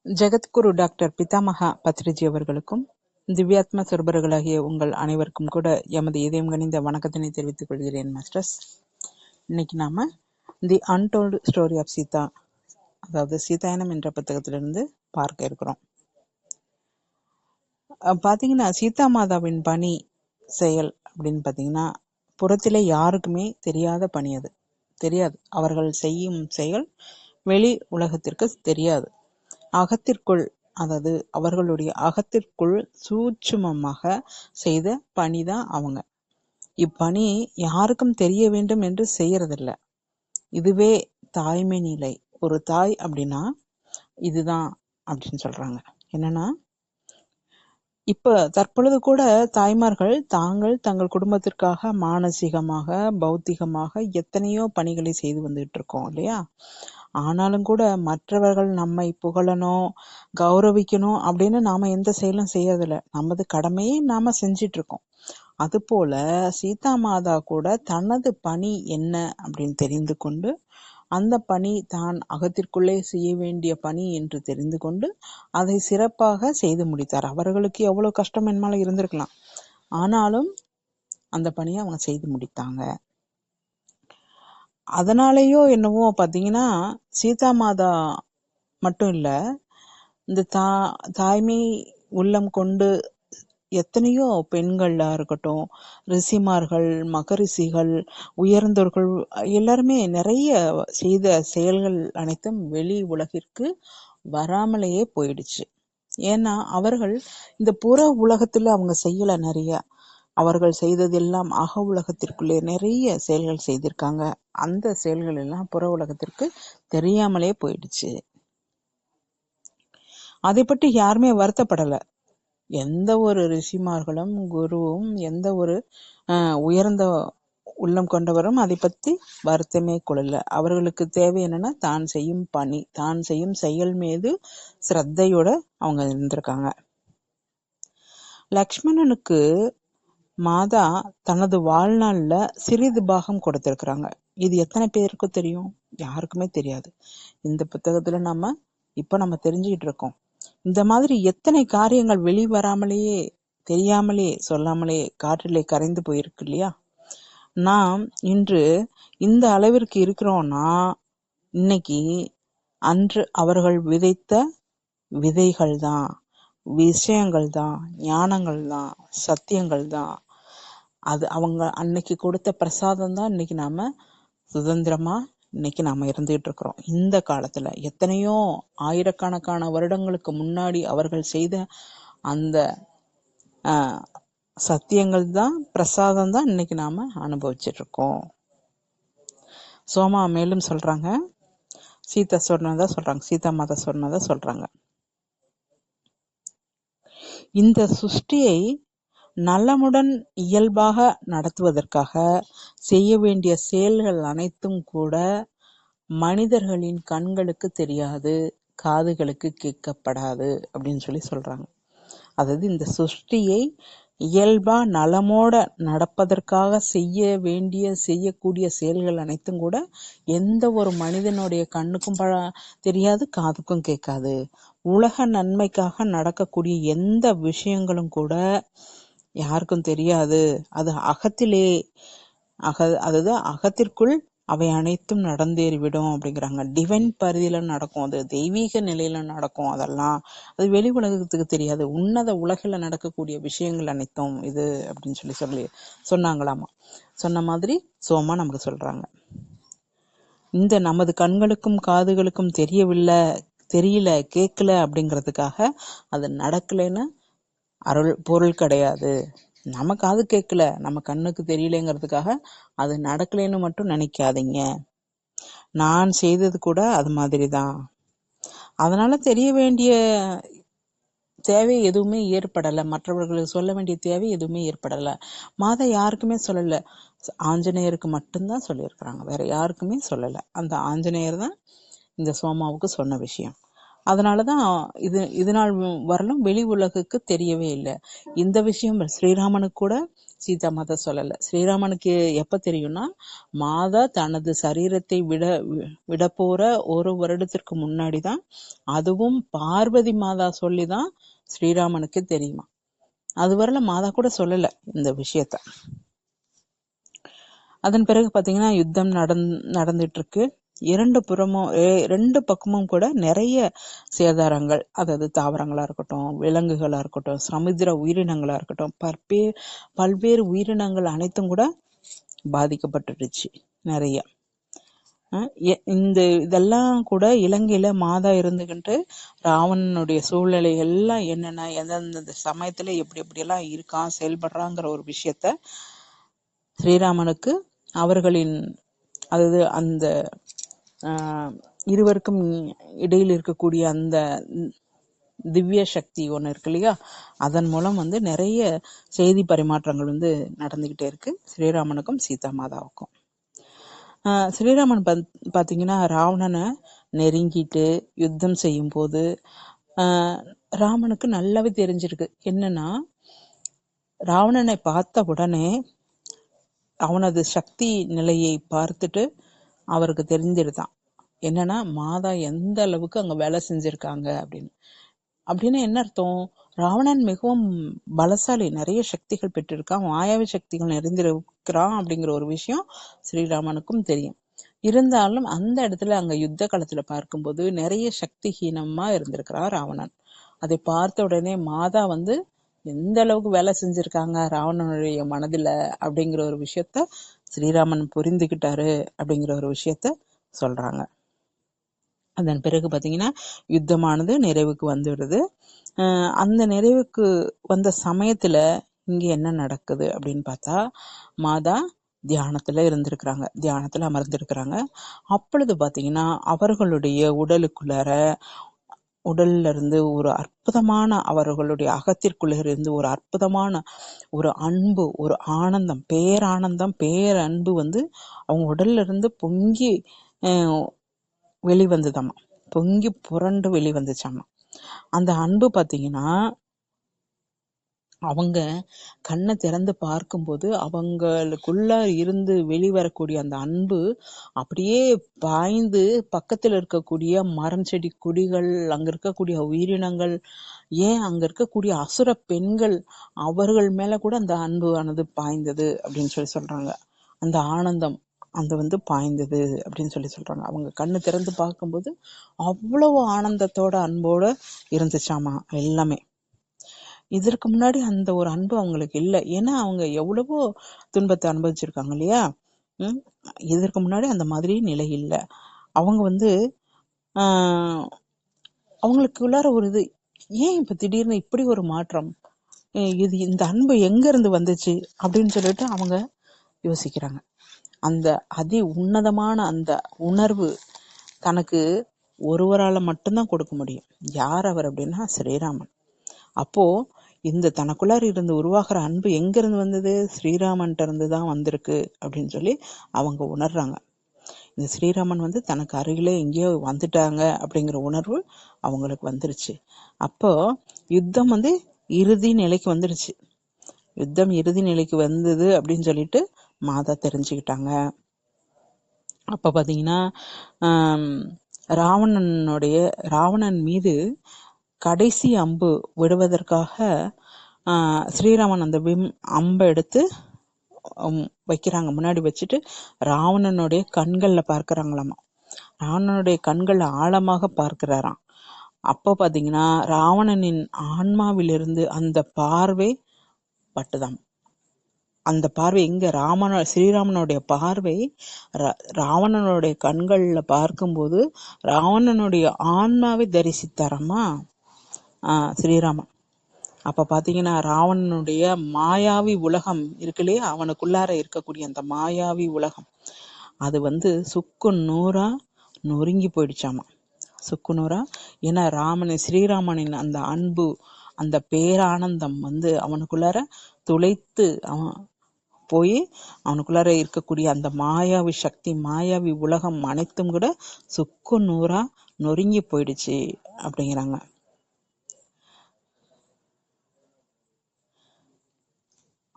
Jagadguru doctor Pitamaha Patriji அவர்களுக்கும் திவ்யாத்ம சொர்பர்களாகிய உங்கள் அனைவருக்கும் கூட எமது இதயம் கனிந்த வணக்கத்தினை தெரிவித்துக் கொள்கிறேன் மாஸ்டர்ஸ். இன்னைக்கு நாம the untold story of Sita, அதாவது சீதாயனம் என்ற புத்தகத்திலிருந்து பார்க்க இருக்கிறோம். பாத்தீங்கன்னா, சீதா மாதாவின் பணி செயல் அப்படின்னு பாத்தீங்கன்னா, புறத்திலே யாருக்குமே தெரியாத பணி. அது தெரியாது. அவர்கள் செய்யும் செயல் வெளி உலகத்திற்கு தெரியாது. அகத்திற்குள், அதாவது அவர்களுடைய அகத்திற்குள் சூட்சுமமாக செய்த பணிதான் அவங்க. இப்பணி யாருக்கும் தெரிய வேண்டும் என்று செய்யறதில்ல. இதுவே தாய்மை நிலை. ஒரு தாய் அப்படின்னா இதுதான் அப்படின்னு சொல்றாங்க. என்னன்னா, இப்ப தற்பொழுது கூட தாய்மார்கள் தங்கள் குடும்பத்திற்காக மானசீகமாக, பௌத்திகமாக எத்தனையோ பணிகளை செய்து வந்துட்டு இருக்கோம் இல்லையா? ஆனாலும் கூட மற்றவர்கள் நம்மை புகழணும், கௌரவிக்கணும் அப்படின்னு நாம எந்த செயலும் செய்யறதில்ல. நமது கடமையை நாம செஞ்சிட்டு இருக்கோம். அது போல சீதா மாதா கூட தனது பணி என்ன அப்படின்னு தெரிந்து கொண்டு, அந்த பணி தான் அகத்திற்குள்ளே செய்ய வேண்டிய பணி என்று தெரிந்து கொண்டு அதை சிறப்பாக செய்து முடித்தார். அவர்களுக்கு எவ்வளவு கஷ்டம் என்மால இருந்திருக்கலாம், ஆனாலும் அந்த பணியை அவங்க செய்து முடித்தாங்க. அதனாலேயோ என்னவோ பாத்தீங்கன்னா, சீதா மாதா மட்டும் இல்ல, இந்த தாய்மை உள்ளம் கொண்டு எத்தனையோ பெண்களா இருக்கட்டும், ரிஷிமார்கள், மகரிஷிகள், உயர்ந்தோர்கள் எல்லாருமே நிறைய செய்த செயல்கள் அனைத்தும் வெளி உலகிற்கு வராமலேயே போயிடுச்சு. ஏன்னா அவர்கள் இந்த புற உலகத்துல அவங்க செய்யல நிறைய. அவர்கள் செய்ததெல்லாம் அக உலகத்திற்குள்ளே நிறைய செயல்கள் செய்திருக்காங்க. அந்த செயல்கள் எல்லாம் புற உலகத்திற்கு தெரியாமலே போயிடுச்சு. அதை பற்றி யாருமே வருத்தப்படல. எந்த ஒரு ரிஷிமார்களும் குருவும் எந்த ஒரு உயர்ந்த உள்ளம் கொண்டவரும் அதை பத்தி வருத்தமே கொள்ளல. அவர்களுக்கு தேவை என்னன்னா, தான் செய்யும் பணி, தான் செய்யும் செயல் மீது ஸ்ரத்தையோட அவங்க இருந்திருக்காங்க. லக்ஷ்மணனுக்கு மாதா தனது வாழ்நாள்ல சிறிது பாகம் கொடுத்திருக்கிறாங்க. இது எத்தனை பேருக்கு தெரியும்? யாருக்குமே தெரியாது. இந்த புத்தகத்துல நம்ம தெரிஞ்சுக்கிட்டு இருக்கோம். இந்த மாதிரி எத்தனை காரியங்கள் வெளிவராமலேயே, தெரியாமலே, சொல்லாமலே காற்றிலே கரைந்து போயிருக்கு இல்லையா? நாம் இன்று இந்த அளவிற்கு இருக்கிறோம்னா, இன்னைக்கு அன்று அவர்கள் விதைத்த விதைகள் தான், விஷயங்கள் தான், ஞானங்கள் தான், சத்தியங்கள் தான். அது அவங்க அன்னைக்கு கொடுத்த பிரசாதம் தான் இன்னைக்கு நாம சுதந்திரமா இன்னைக்கு நாம இருந்துகிட்டு இருக்கிறோம். இந்த காலத்துல எத்தனையோ ஆயிரக்கணக்கான வருடங்களுக்கு முன்னாடி அவர்கள் செய்த அந்த சத்தியங்கள் தான், பிரசாதம் தான் இன்னைக்கு நாம அனுபவிச்சுட்டு இருக்கோம். சோமா மேலும் சொல்றாங்க, சீதா மாதா சொன்னதா சொல்றாங்க. இந்த சுஷ்டியை நலமுடன் இயல்பாக நடத்துவதற்காக செய்ய வேண்டிய செயல்கள் அனைத்தும் கூட மனிதர்களின் கண்களுக்கு தெரியாது, காதுகளுக்கு கேட்கப்படாது அப்படின்னு சொல்றாங்க. அதாவது இந்த சுஷ்டியை இயல்பா நலமோட நடப்பதற்காக செய்யக்கூடிய செயல்கள் அனைத்தும் கூட எந்த ஒரு மனிதனுடைய கண்ணுக்கும் தெரியாது, காதுக்கும் கேட்காது. உலக நன்மைக்காக நடக்கக்கூடிய எந்த விஷயங்களும் கூட யாருக்கும் தெரியாது. அது அதாவது அகத்திற்குள் அவை அனைத்தும் நடந்தேறிவிடும் அப்படிங்கிறாங்க. டிவைன் பரிதியில நடக்கும், அது தெய்வீக நிலையில நடக்கும். அதெல்லாம் அது வெளி உலகத்துக்கு தெரியாது. உன்னத உலகில நடக்கக்கூடிய விஷயங்கள் அனைத்தும் இது அப்படின்னு சொன்னாங்களாமா. சொன்ன மாதிரி சோமா நமக்கு சொல்றாங்க. இந்த நமது கண்களுக்கும் காதுகளுக்கும் தெரியல, கேட்கல அப்படிங்கிறதுக்காக அது நடக்கலைன்னு பொருள் கிடையாது. நம்ம காது கேட்கல, நம்ம கண்ணுக்கு தெரியலங்கிறதுக்காக அது நடக்கலைன்னு மட்டும் நினைக்காதீங்க. நான் செய்தது கூட அது மாதிரிதான். அதனால தெரிய வேண்டிய தேவை எதுவுமே ஏற்படல, மற்றவர்களுக்கு சொல்ல வேண்டிய தேவை எதுவுமே ஏற்படல. மாதா யாருக்குமே சொல்லல, ஆஞ்சநேயருக்கு மட்டும்தான் சொல்லியிருக்கிறாங்க, வேற யாருக்குமே சொல்லல. அந்த ஆஞ்சநேயர் தான் இந்த சோமாவுக்கு சொன்ன விஷயம். அதனாலதான் இது நாள் வரலும் வெளி உலகுக்கு தெரியவே இல்லை. இந்த விஷயம் ஸ்ரீராமனுக்கு கூட சீதா மாதா சொல்லல. ஸ்ரீராமனுக்கு எப்ப தெரியும்னா, மாதா தனது சரீரத்தை விட போற 1 வருடத்திற்கு முன்னாடிதான், அதுவும் பார்வதி மாதா சொல்லிதான் ஸ்ரீராமனுக்கு தெரியுமா. அது வரல மாதா கூட சொல்லல இந்த விஷயத்த. அதன் பிறகு பாத்தீங்கன்னா யுத்தம் நடந்துட்டு இருக்கு. ரெண்டு பக்கமும் கூட நிறைய சேதாரங்கள், அதாவது தாவரங்களா இருக்கட்டும், விலங்குகளா இருக்கட்டும், சமுத்திர உயிரினங்களா இருக்கட்டும், பல்வேறு உயிரினங்கள் அனைத்தும் கூட பாதிக்கப்பட்டுடுச்சு நிறைய. இதெல்லாம் கூட இலங்கையில மாதா இருந்துகிட்டு ராவணனுடைய சூழ்நிலை எல்லாம் என்னென்ன, எந்தெந்த சமயத்துல எப்படி எல்லாம் இருக்கான், செயல்படுறாங்கிற ஒரு விஷயத்த ஸ்ரீராமனுக்கு அவர்களின், அதாவது அந்த இருவருக்கும் இடையில் இருக்கக்கூடிய அந்த திவ்ய சக்தி ஒண்ணு இருக்கு இல்லையா, அதன் மூலம் நிறைய செய்தி பரிமாற்றங்கள் நடந்துகிட்டே இருக்கு ஸ்ரீராமனுக்கும் சீதா மாதாவுக்கும். ஸ்ரீராமன் பாத்தீங்கன்னா ராவணனை நெருங்கிட்டு யுத்தம் செய்யும் போது ராமனுக்கு நல்லாவே தெரிஞ்சிருக்கு. என்னன்னா, ராவணனை பார்த்த உடனே அவனது சக்தி நிலையை பார்த்துட்டு அவருக்கு தெரிஞ்சிருதான் என்னன்னா, மாதா எந்த அளவுக்கு அங்க வேலை செஞ்சிருக்காங்க அப்படின்னு என்ன அர்த்தம், ராவணன் மிகவும் பலசாலி, நிறைய சக்திகள் பெற்றிருக்கான், மாயாவி சக்திகள் நிறைந்திருக்கிறான் அப்படிங்கிற ஒரு விஷயம் ஸ்ரீராமனுக்கும் தெரியும். இருந்தாலும் அந்த இடத்துல அங்க யுத்த காலத்துல பார்க்கும்போது நிறைய சக்திஹீனமா இருந்திருக்கிறான் ராவணன். அதை பார்த்த உடனே மாதா எந்த அளவுக்கு வேலை செஞ்சிருக்காங்க ராவணனுடைய மனதுல அப்படிங்கிற ஒரு விஷயத்த ஸ்ரீராமன் புரிந்துகிட்டாரு அப்படிங்கிற ஒரு விஷயத்த சொல்றாங்க. அதன் பிறகு பாத்தீங்கன்னா யுத்தமானது நிறைவுக்கு வந்துடுது. அந்த நிறைவுக்கு வந்த சமயத்துல இங்க என்ன நடக்குது அப்படின்னு பார்த்தா, மாதா தியானத்துல இருந்திருக்கிறாங்க, தியானத்துல அமர்ந்திருக்கிறாங்க. அப்பொழுது பாத்தீங்கன்னா அவர்களுடைய உடல்ல இருந்து ஒரு அற்புதமான, அவர்களுடைய அகத்திற்குள்ள இருந்து ஒரு அற்புதமான ஒரு அன்பு, ஒரு ஆனந்தம், பேரன்பு அவங்க உடல்ல இருந்து பொங்கி வெளிவந்ததாமா, பொங்கி புரண்டு வெளிவந்துச்சாமா. அந்த அன்பு பாத்தீங்கன்னா அவங்க கண்ணை திறந்து பார்க்கும்போது அவங்களுக்குள்ள இருந்து வெளிவரக்கூடிய அந்த அன்பு அப்படியே பாய்ந்து பக்கத்துல இருக்கக்கூடிய மரம் செடி கொடிகள், அங்க இருக்கக்கூடிய உயிரினங்கள், ஏன் அங்க இருக்கக்கூடிய அசுர பெண்கள், அவர்கள் மேல கூட அந்த அன்பு ஆனது பாய்ந்தது அப்படின்னு சொல்றாங்க. அந்த ஆனந்தம் அந்த பாய்ந்தது அப்படின்னு சொல்றாங்க. அவங்க கண்ணு திறந்து பார்க்கும்போது அவ்வளவு ஆனந்தத்தோட அன்போட இருந்துச்சாமா எல்லாமே. இதற்கு முன்னாடி அந்த ஒரு அன்பு அவங்களுக்கு இல்லை. ஏன்னா அவங்க எவ்வளவோ துன்பத்தை அனுபவிச்சிருக்காங்க இல்லையா. இதற்கு முன்னாடி அந்த மாதிரி நிலை இல்லை. அவங்க அவங்களுக்குள்ளார ஒரு இது, ஏன் இப்ப திடீர்னு இப்படி ஒரு மாற்றம், இந்த அன்பு எங்க இருந்து வந்துச்சு அப்படின்னு சொல்லிட்டு அவங்க யோசிக்கிறாங்க. அந்த அதி உன்னதமான அந்த உணர்வு தனக்கு ஒருவரால மட்டும்தான் கொடுக்க முடியும். யார் அவர் அப்படின்னா ஸ்ரீராமன். அப்போ இந்த தனக்குள்ளார இருந்து உருவாகிற அன்பு எங்க இருந்து வந்தது, ஸ்ரீராமன்ட்ட இருந்து தான் வந்திருக்கு அப்படின்னு சொல்லி அவங்க உணர்றாங்க. இந்த ஸ்ரீராமன் தனக்கு அருகிலே எங்கேயோ வந்துட்டாங்க அப்படிங்கிற உணர்வு அவங்களுக்கு வந்துருச்சு. அப்போ யுத்தம் இறுதி நிலைக்கு வந்துருச்சு. யுத்தம் இறுதி நிலைக்கு வந்தது அப்படின்னு சொல்லிட்டு மாதா தெரிஞ்சுக்கிட்டாங்க. அப்ப பாத்தீங்கன்னா ராவணன் மீது கடைசி அம்பு விடுவதற்காக ஸ்ரீராமன் அந்த அம்பை எடுத்து வைக்கிறாங்க. முன்னாடி வச்சுட்டு ராவணனுடைய கண்கள்ல பார்க்கிறாங்களாமா. ராவணனுடைய கண்கள்ல ஆழமாக பார்க்கிறாராம். அப்போ பாத்தீங்கன்னா ராவணனின் ஆன்மாவிலிருந்து அந்த பார்வை பட்டுதாம். அந்த பார்வை எங்க, ஸ்ரீராமனுடைய பார்வை ராவணனுடைய கண்கள்ல பார்க்கும்போது ராவணனுடைய ஆன்மாவை தரிசித்தாரம்மா ஸ்ரீராமன். அப்ப பாத்தீங்கன்னா ராவணனுடைய மாயாவி உலகம் இருக்கு இல்லையா, அவனுக்குள்ளார இருக்கக்கூடிய அந்த மாயாவி உலகம் அது சுக்கு நூறா நொறுங்கி போயிடுச்சாமா, சுக்கு நூறா. ஏன்னா ஸ்ரீராமனின் அந்த அன்பு, அந்த பேரானந்தம் அவனுக்குள்ளார துளைத்து அவன் போய் அவனுக்குள்ளார இருக்கக்கூடிய அந்த மாயாவி சக்தி, மாயாவி உலகம் அனைத்தும் கூட சுக்கு நூறா நொறுங்கி போயிடுச்சு அப்படிங்கிறாங்க.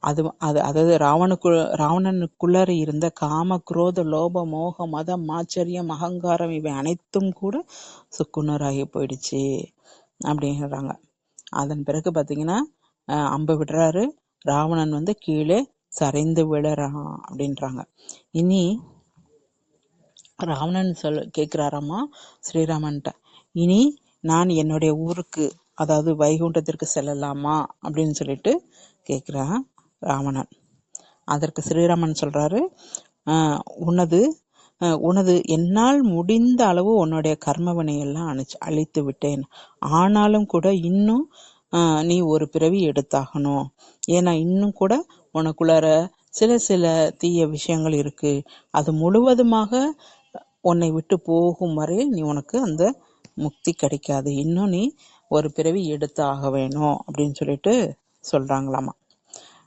அதாவது ராவணனுக்குள்ளார இருந்த காம, குரோத, லோப, மோக, மதம், ஆச்சரியம், அகங்காரம் இவை அனைத்தும் கூட சுக்குநூறாகி போயிடுச்சு அப்படிங்கிறாங்க. அதன் பிறகு பாத்தீங்கன்னா அம்பு விடுறாரு, ராவணன் கீழே சரிந்து விழறான் அப்படின்றாங்க. இனி ராவணன் கேக்குறாராமா ஸ்ரீராமன்ட்ட, இனி நான் என்னுடைய ஊருக்கு, அதாவது வைகுண்டத்திற்கு செல்லலாமா அப்படின்னு சொல்லிட்டு கேக்குறான் ராவணன். அதற்கு ஸ்ரீராமன் சொல்றாரு, உனது என்னால் முடிந்த அளவு உன்னுடைய கர்மவினை எல்லாம் அழித்து விட்டேன். ஆனாலும் கூட இன்னும் நீ ஒரு பிறவி எடுத்தாகணும். ஏன்னா இன்னும் கூட உனக்குள்ளார சில தீய விஷயங்கள் இருக்கு. அது முழுவதுமாக உன்னை விட்டு போகும் வரை உனக்கு அந்த முக்தி கிடைக்காது. இன்னும் நீ ஒரு பிறவி எடுத்து ஆக வேணும் அப்படின்னு சொல்லிட்டு சொல்றாங்களாமா.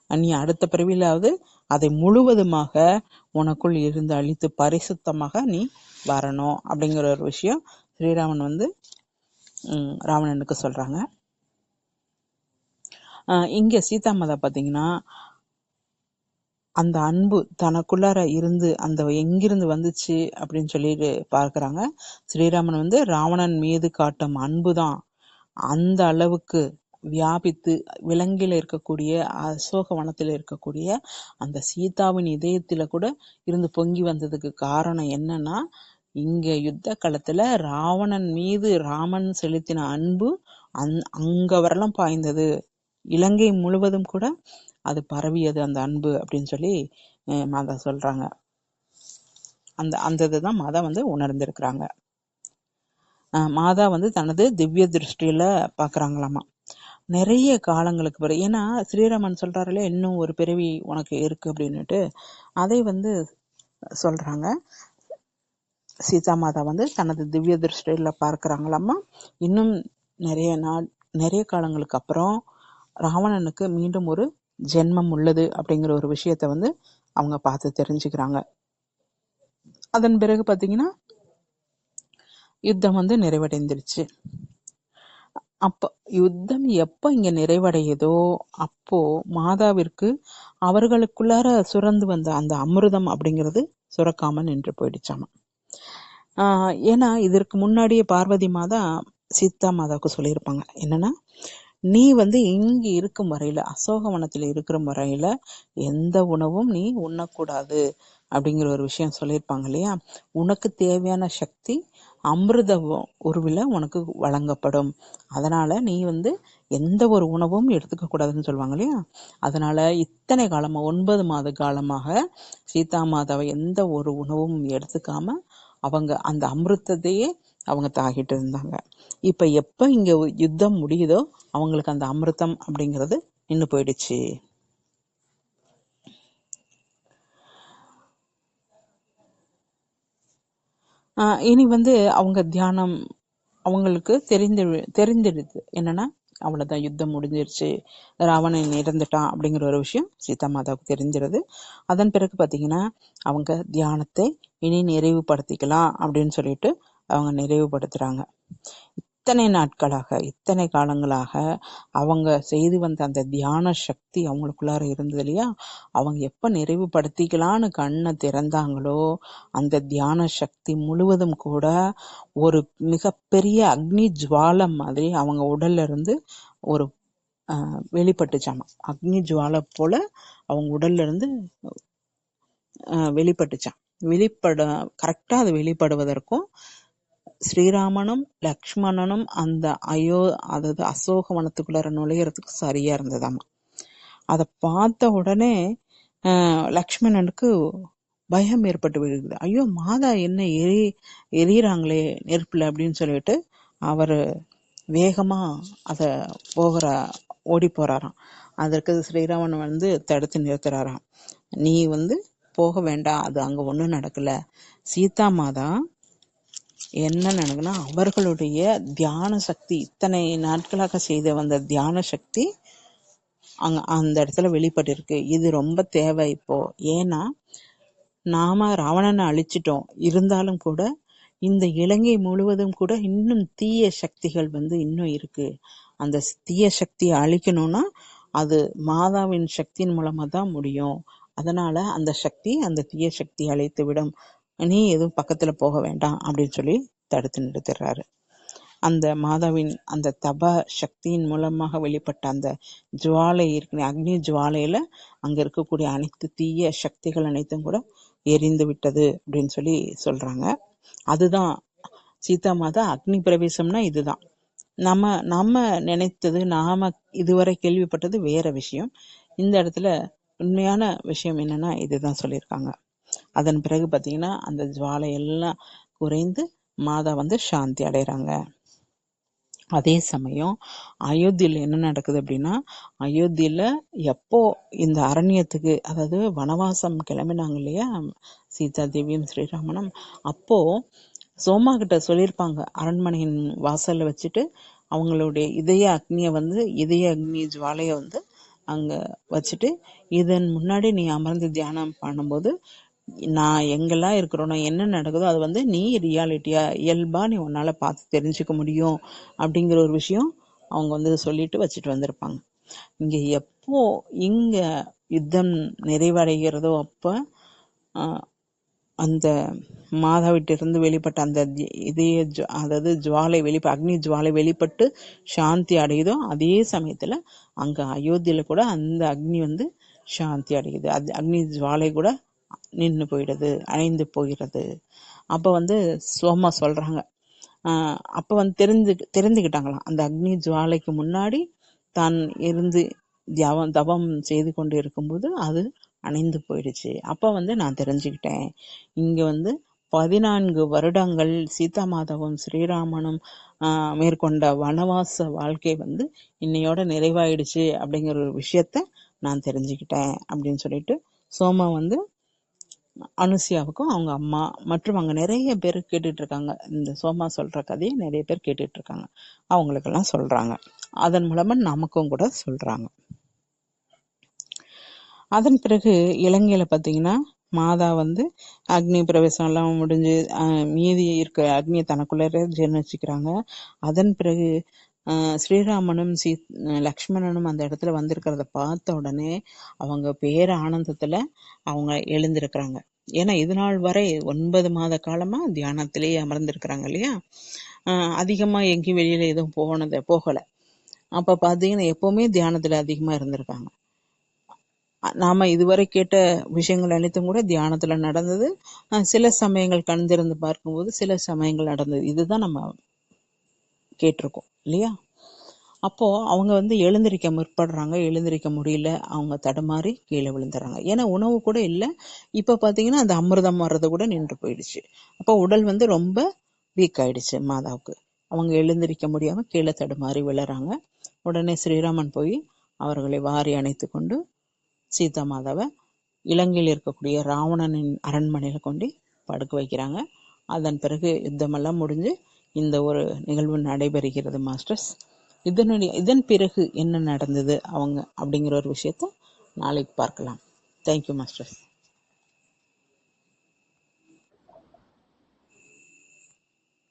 நீ அடுத்த பிறவிலாவது அதை முழுவதுமாக உனக்குள் இருந்து அழித்து பரிசுத்தமாக நீ வரணும் அப்படிங்கிற ஒரு விஷயம் ஸ்ரீராமன் ராவணனுக்கு சொல்றாங்க. இங்க சீதா மாதா பாத்தீங்கன்னா அந்த அன்பு தனக்குள்ளார இருந்து அந்த எங்கிருந்து வந்துச்சு அப்படின்னு சொல்லிட்டு பார்க்கறாங்க. ஸ்ரீராமன் ராவணன் மீது காட்டும் அன்புதான் அந்த அளவுக்கு வியாபித்து விலங்கில இருக்கக்கூடிய அசோகவனத்தில் இருக்கக்கூடிய அந்த சீதாவின் இதயத்துல கூட இருந்து பொங்கி வந்ததுக்கு காரணம் என்னன்னா, இங்க யுத்த களத்துல ராவணன் மீது ராமன் செலுத்தின அன்பு அங்க வரலாம் பாய்ந்தது. இலங்கை முழுவதும் கூட அது பரவியது அந்த அன்பு அப்படின்னு சொல்லி மாதா சொல்றாங்க. அந்த இதுதான் மாதா உணர்ந்திருக்கிறாங்க. மாதா தனது திவ்ய திருஷ்டியில பாக்குறாங்களாமா. நிறைய காலங்களுக்கு பிறகு, ஏன்னா ஸ்ரீராமன் சொல்றாருல இன்னும் ஒரு பிறவி உனக்கு இருக்கு அப்படின்னுட்டு, அதை சொல்றாங்க. சீதா மாதா தனது திவ்ய திருஷ்டியில பார்க்கிறாங்களாமா. இன்னும் நிறைய காலங்களுக்கு அப்புறம் ராவணனுக்கு மீண்டும் ஒரு ஜென்மம் உள்ளது அப்படிங்கிற ஒரு விஷயத்த அவங்க பார்த்து தெரிஞ்சுக்கிறாங்க. அதன் பிறகு பாத்தீங்கன்னா யுத்தம் நிறைவடைந்துருச்சு. அப்ப யுத்தம் எப்ப இங்க நிறைவடையுதோ அப்போ மாதாவிற்கு அவர்களுக்குள்ளார சுரந்து வந்த அந்த அமிர்தம் அப்படிங்கிறது சுரக்காம நின்று போயிடுச்சாமா. ஏன்னா இதற்கு முன்னாடியே பார்வதி மாதா சீதா மாதாவுக்கு சொல்லியிருப்பாங்க என்னன்னா, நீ இங்க இருக்கும் வரையில, அசோகவனத்துல இருக்கிற வரையில எந்த உணவும் நீ உண்ணக்கூடாது அப்படிங்கிற ஒரு விஷயம் சொல்லியிருப்பாங்க இல்லையா. உனக்கு தேவையான சக்தி அமிர்த உருவில உனக்கு வழங்கப்படும். அதனால நீ எந்த ஒரு உணவும் எடுத்துக்க கூடாதுன்னு சொல்லுவாங்க இல்லையா. அதனால இத்தனை காலமா 9 மாத காலமாக சீதா மாதாவை எந்த ஒரு உணவும் எடுத்துக்காம அவங்க அந்த அமிர்தத்தையே அவங்க தாகிட்டு இருந்தாங்க. இப்ப எப்ப இங்க யுத்தம் முடியுதோ அவங்களுக்கு அந்த அமிர்தம் அப்படிங்கிறது நின்னு போயிடுச்சு. இனி அவங்க தியானம் அவங்களுக்கு தெரிஞ்சிடுது என்னன்னா, அவ்வளவுதான் யுத்தம் முடிஞ்சிருச்சு, ராவணன் இறந்துட்டான் அப்படிங்கிற ஒரு விஷயம் சீதா மாதாவுக்கு தெரிஞ்சிருது. அதன் பிறகு பாத்தீங்கன்னா அவங்க தியானத்தை இனி நிறைவுபடுத்திக்கலாம் அப்படின்னு சொல்லிட்டு அவங்க நிறைவுபடுத்துறாங்க. இத்தனை நாட்களாக, இத்தனை காலங்களாக அவங்க செய்து வந்த அந்த தியான சக்தி அவங்களுக்குள்ளார இருந்தது இல்லையா. அவங்க எப்ப நிறைவுபடுத்திக்கலான்னு கண்ணை திறந்தாங்களோ அந்த தியான சக்தி முழுவதும் கூட ஒரு மிகப்பெரிய அக்னி ஜுவாலை மாதிரி அவங்க உடல்ல இருந்து ஒரு வெளிப்பட்டுச்சாமா. அக்னி ஜுவாலை போல அவங்க உடல்ல இருந்து வெளிப்பட்டுச்சான். கரெக்டா அது வெளிப்படுவதற்கும் ஸ்ரீராமனும் லக்ஷ்மணனும் அந்த அதாவது அசோகவனத்துக்குள்ளார நுழையறதுக்கு சரியா இருந்ததாமா. அதை பார்த்த உடனே லக்ஷ்மணனுக்கு பயம் ஏற்பட்டு விடுது. ஐயோ மாதா என்ன எரியிறாங்களே நெருப்புல அப்படின்னு சொல்லிட்டு அவரு வேகமா அத ஓடி போறாராம். அதற்கு ஸ்ரீராமன் தடுத்து நிறுத்துறாராம். நீ போக வேண்டாம், அது அங்க ஒண்ணும் நடக்கல. சீதா மாதா என்ன நடக்குன்னா, அவர்களுடைய தியான சக்தி, இத்தனை நாட்களாக செய்த வந்த தியான சக்தி அந்த இடத்துல வெளிப்பட்டிருக்கு. இது ரொம்ப தேவை இப்போ. ஏன்னா நாம ராவணனை அழிச்சிட்டோம், இருந்தாலும் கூட இந்த இலங்கை முழுவதும் கூட இன்னும் தீய சக்திகள் இன்னும் இருக்கு. அந்த தீய சக்தியை அழிக்கணும்னா அது மாதாவின் சக்தியின் மூலமா தான் முடியும். அதனால அந்த சக்தி அந்த தீய சக்தியை அழித்து விடும், நீ எதுவும் பக்கத்துல போக வேண்டாம் அப்படின்னு சொல்லி தடுத்து நிறுத்துறாரு. அந்த மாதாவின் அந்த தப சக்தியின் மூலமாக வெளிப்பட்ட அந்த ஜுவாலை இருக்கு, அக்னி ஜுவாலையில அங்க இருக்கக்கூடிய அனைத்து தீய சக்திகள் அனைத்தும் கூட எரிந்து விட்டது அப்படின்னு சொல்லி சொல்றாங்க. அதுதான் சீதா மாதா அக்னி பிரவேசம்னா இதுதான். நம்ம நினைத்தது, நாம இதுவரை கேள்விப்பட்டது வேற விஷயம். இந்த இடத்துல உண்மையான விஷயம் என்னன்னா இதுதான் சொல்லியிருக்காங்க. அதன் பிறகு பாத்தீங்கன்னா அந்த ஜுவாலை எல்லாம் குறைந்து மாதா சாந்தி அடைறாங்க. அதே சமயம் அயோத்தியில என்ன நடக்குது அப்படின்னா, அயோத்தியில எப்போ இந்த அரண்யத்துக்கு, அதாவது வனவாசம் கிளம்பினாங்க இல்லையா சீதா தேவியும் ஸ்ரீராமனும், அப்போ சோமா கிட்ட சொல்லியிருப்பாங்க, அரண்மனையின் வாசல்ல வச்சுட்டு அவங்களுடைய இதய அக்னிய இதய அக்னி ஜுவாலைய அங்க வச்சுட்டு, இதன் முன்னாடி நீ அமர்ந்து தியானம் பண்ணும்போது நான் எங்கெல்லாம் இருக்கிறோனோ என்ன நடக்குதோ அது நீ ரியாலிட்டியா இயல்பா நீ உன்னால பார்த்து தெரிஞ்சுக்க முடியும் அப்படிங்கிற ஒரு விஷயம் அவங்க சொல்லிட்டு வச்சுட்டு வந்திருப்பாங்க. இங்க எப்போ இங்க யுத்தம் நிறைவடைகிறதோ அப்ப அந்த மாதாவிட்டிருந்து வெளிப்பட்ட அந்த இதய அதாவது ஜுவாலை அக்னி ஜுவாலை வெளிப்பட்டு சாந்தி அடையுதோ அதே சமயத்துல அங்க அயோத்தியில கூட அந்த அக்னி சாந்தி அடையுது. அது அக்னி ஜுவாலை கூட நின்று போயிடுது, அணைந்து போகிறது. அப்ப சோமா சொல்றாங்க, அப்ப தெரிஞ்சுக்கிட்டாங்களாம் அந்த அக்னி ஜுவாலைக்கு முன்னாடி தான் இருந்து தவம் செய்து கொண்டு இருக்கும்போது அது அணைந்து போயிடுச்சு. அப்ப நான் தெரிஞ்சுக்கிட்டேன், இங்க 14 வருடங்கள் சீதா மாதாவும் ஸ்ரீராமனும் மேற்கொண்ட வனவாச வாழ்க்கை இன்னையோட நிறைவாயிடுச்சு அப்படிங்கிற ஒரு விஷயத்த நான் தெரிஞ்சுக்கிட்டேன் அப்படின்னு சொல்லிட்டு சோமா அனுசியாவுக்கும் அவங்க அம்மா மற்றும் அங்க நிறைய பேர் கேட்டுட்டு இருக்காங்க, இந்த சோமா சொல்ற கதையை நிறைய பேர் கேட்டுட்டு இருக்காங்க, அவங்களுக்கெல்லாம் சொல்றாங்க. அதன் மூலமா நமக்கும் கூட சொல்றாங்க. அதன் பிறகு இலங்கையில பாத்தீங்கன்னா மாதா அக்னி பிரவேசம் எல்லாம் முடிஞ்சு மீதி இருக்க அக்னியை தனக்குள்ளே ஜீர்ணிச்சுக்கிறாங்க. அதன் பிறகு ஸ்ரீராமனும் லக்ஷ்மணனும் அந்த இடத்துல வந்திருக்கிறத பார்த்த உடனே அவங்க பேர ஆனந்தத்துல அவங்க எழுந்திருக்கிறாங்க. ஏன்னா இது நாள் வரை 9 மாத காலமா தியானத்திலேயே அமர்ந்திருக்கிறாங்க இல்லையா, அதிகமா எங்கேயும் வெளியில எதுவும் போகல. அப்ப பாத்தீங்கன்னா எப்பவுமே தியானத்துல அதிகமா இருந்திருக்காங்க. நாம இதுவரை கேட்ட விஷயங்கள் அனைத்தும் கூட தியானத்துல நடந்தது. சில சமயங்கள் கண்திருந்து பார்க்கும்போது சில சமயங்கள் நடந்தது, இதுதான் நம்ம கேட்டிருக்கோம் இல்லையா. அப்போ அவங்க எழுந்திருக்க முற்படுறாங்க, எழுந்திருக்க முடியல, அவங்க தடுமாறி கீழே விழுந்துறாங்க. ஏன்னா உணவு கூட இல்லை. இப்ப பாத்தீங்கன்னா அந்த அமிர்தம் வர்றது கூட நின்று போயிடுச்சு. அப்போ உடல் ரொம்ப வீக் ஆயிடுச்சு மாதாவுக்கு. அவங்க எழுந்திருக்க முடியாம கீழே தடுமாறி விழறாங்க. உடனே ஸ்ரீராமன் போய் அவர்களை வாரி அணைத்து கொண்டு சீதா மாதாவை இலங்கையில் இருக்கக்கூடிய ராவணனின் அரண்மனையில கொண்டு படுக்க வைக்கிறாங்க. அதன் பிறகு யுத்தமெல்லாம் முடிஞ்சு இந்த ஒரு நிகழ்வு நடைபெறுகிறது மாஸ்டர்ஸ். இதன் பிறகு என்ன நடந்தது அவங்க அப்படிங்கிற ஒரு விஷயத்த நாளைக்கு பார்க்கலாம். Thank you masters.